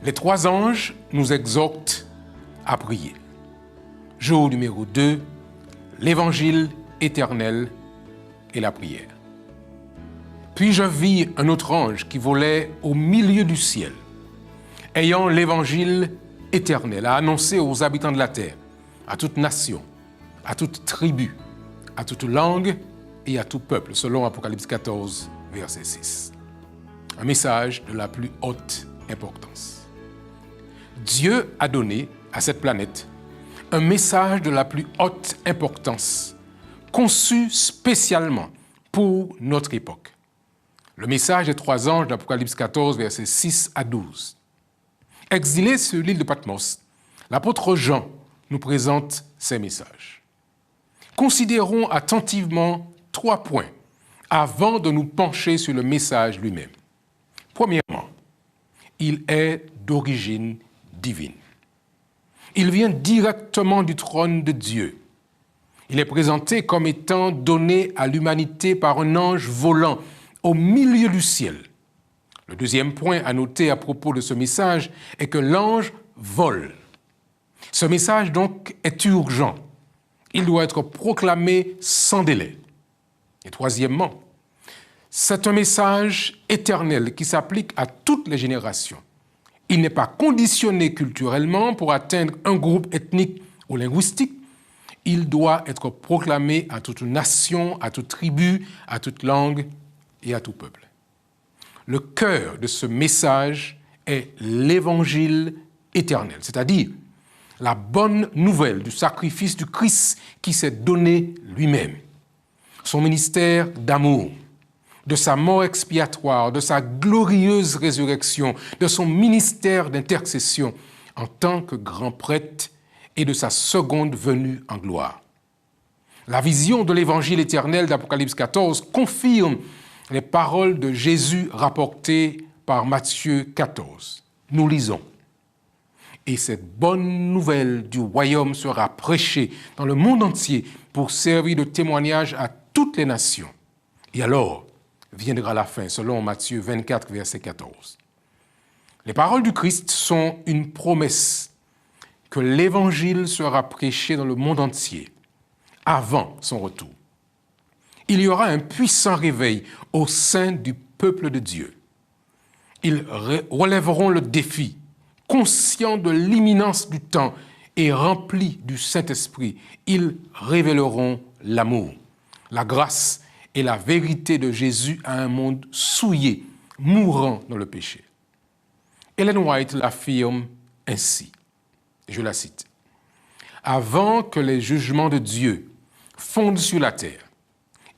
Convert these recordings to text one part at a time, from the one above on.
Les trois anges nous exhortent à prier. Jour numéro 2, l'évangile éternel et la prière. Puis je vis un autre ange qui volait au milieu du ciel, ayant l'évangile éternel à annoncer aux habitants de la terre, à toute nation, à toute tribu, à toute langue et à tout peuple, selon Apocalypse 14, verset 6. Un message de la plus haute importance. Dieu a donné à cette planète un message de la plus haute importance, conçu spécialement pour notre époque. Le message des trois anges d'Apocalypse 14, versets 6 à 12. Exilé sur l'île de Patmos, l'apôtre Jean nous présente ces messages. Considérons attentivement 3 points avant de nous pencher sur le message lui-même. Premièrement, il est d'origine divine. Il vient directement du trône de Dieu. Il est présenté comme étant donné à l'humanité par un ange volant au milieu du ciel. Le deuxième point à noter à propos de ce message est que l'ange vole. Ce message donc est urgent. Il doit être proclamé sans délai. Et troisièmement, c'est un message éternel qui s'applique à toutes les générations. Il n'est pas conditionné culturellement pour atteindre un groupe ethnique ou linguistique. Il doit être proclamé à toute nation, à toute tribu, à toute langue et à tout peuple. Le cœur de ce message est l'évangile éternel, c'est-à-dire la bonne nouvelle du sacrifice du Christ qui s'est donné lui-même. Son ministère d'amour, de sa mort expiatoire, de sa glorieuse résurrection, de son ministère d'intercession en tant que grand prêtre et de sa seconde venue en gloire. La vision de l'évangile éternel d'Apocalypse 14 confirme les paroles de Jésus rapportées par Matthieu 14. Nous lisons. Et cette bonne nouvelle du royaume sera prêchée dans le monde entier pour servir de témoignage à toutes les nations. Et alors viendra la fin, selon Matthieu 24, verset 14. Les paroles du Christ sont une promesse que l'évangile sera prêché dans le monde entier avant son retour. Il y aura un puissant réveil au sein du peuple de Dieu. Ils relèveront le défi, conscients de l'imminence du temps et remplis du Saint-Esprit. Ils révéleront l'amour, la grâce et la vérité de Jésus à un monde souillé, mourant dans le péché. Ellen White l'affirme ainsi, je la cite. « Avant que les jugements de Dieu fondent sur la terre,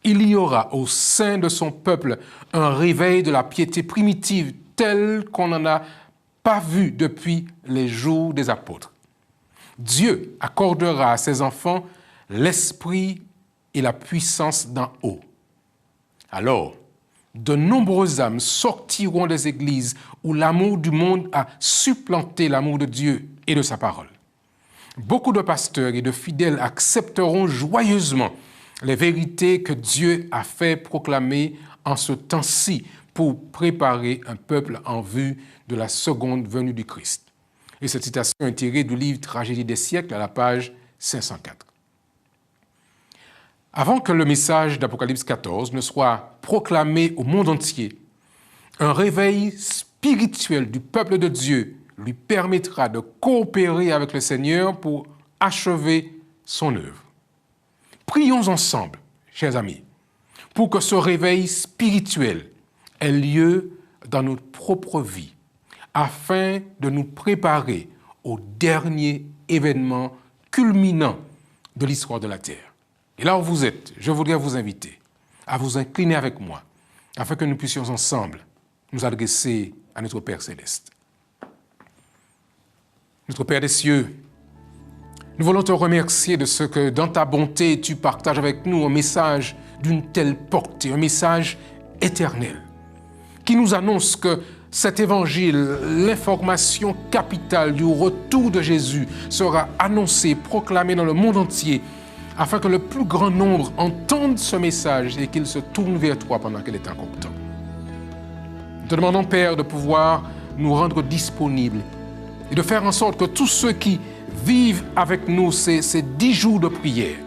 il y aura au sein de son peuple un réveil de la piété primitive tel qu'on n'en a pas vu depuis les jours des apôtres. Dieu accordera à ses enfants l'esprit et la puissance d'en haut. Alors, de nombreuses âmes sortiront des églises où l'amour du monde a supplanté l'amour de Dieu et de sa parole. Beaucoup de pasteurs et de fidèles accepteront joyeusement les vérités que Dieu a fait proclamer en ce temps-ci pour préparer un peuple en vue de la seconde venue du Christ. Et cette citation est tirée du livre Tragédie des siècles à la page 504. Avant que le message d'Apocalypse 14 ne soit proclamé au monde entier, un réveil spirituel du peuple de Dieu lui permettra de coopérer avec le Seigneur pour achever son œuvre. Prions ensemble, chers amis, pour que ce réveil spirituel ait lieu dans notre propre vie, afin de nous préparer au dernier événement culminant de l'histoire de la terre. Et là où vous êtes, je voudrais vous inviter à vous incliner avec moi, afin que nous puissions ensemble nous adresser à notre Père Céleste. Notre Père des cieux, nous voulons te remercier de ce que, dans ta bonté, tu partages avec nous un message d'une telle portée, un message éternel, qui nous annonce que cet évangile, l'information capitale du retour de Jésus, sera annoncée, proclamée dans le monde entier, afin que le plus grand nombre entende ce message et qu'il se tourne vers toi pendant qu'il est encore temps. Nous te demandons, Père, de pouvoir nous rendre disponibles et de faire en sorte que tous ceux qui vivent avec nous ces 10 jours de prière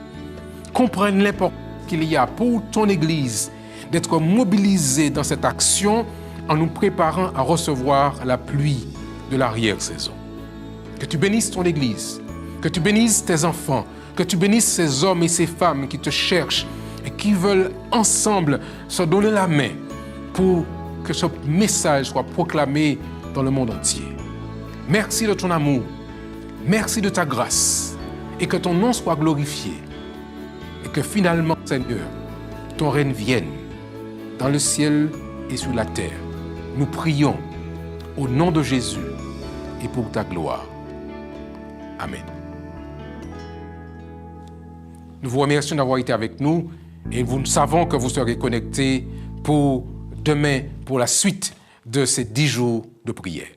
comprennent l'importance qu'il y a pour ton Église d'être mobilisés dans cette action en nous préparant à recevoir la pluie de l'arrière-saison. Que tu bénisses ton Église, que tu bénisses tes enfants, que tu bénisses ces hommes et ces femmes qui te cherchent et qui veulent ensemble se donner la main pour que ce message soit proclamé dans le monde entier. Merci de ton amour, merci de ta grâce et que ton nom soit glorifié et que finalement, Seigneur, ton règne vienne dans le ciel et sur la terre. Nous prions au nom de Jésus et pour ta gloire. Amen. Nous vous remercions d'avoir été avec nous et nous savons que vous serez connectés pour demain, pour la suite de ces 10 jours de prière.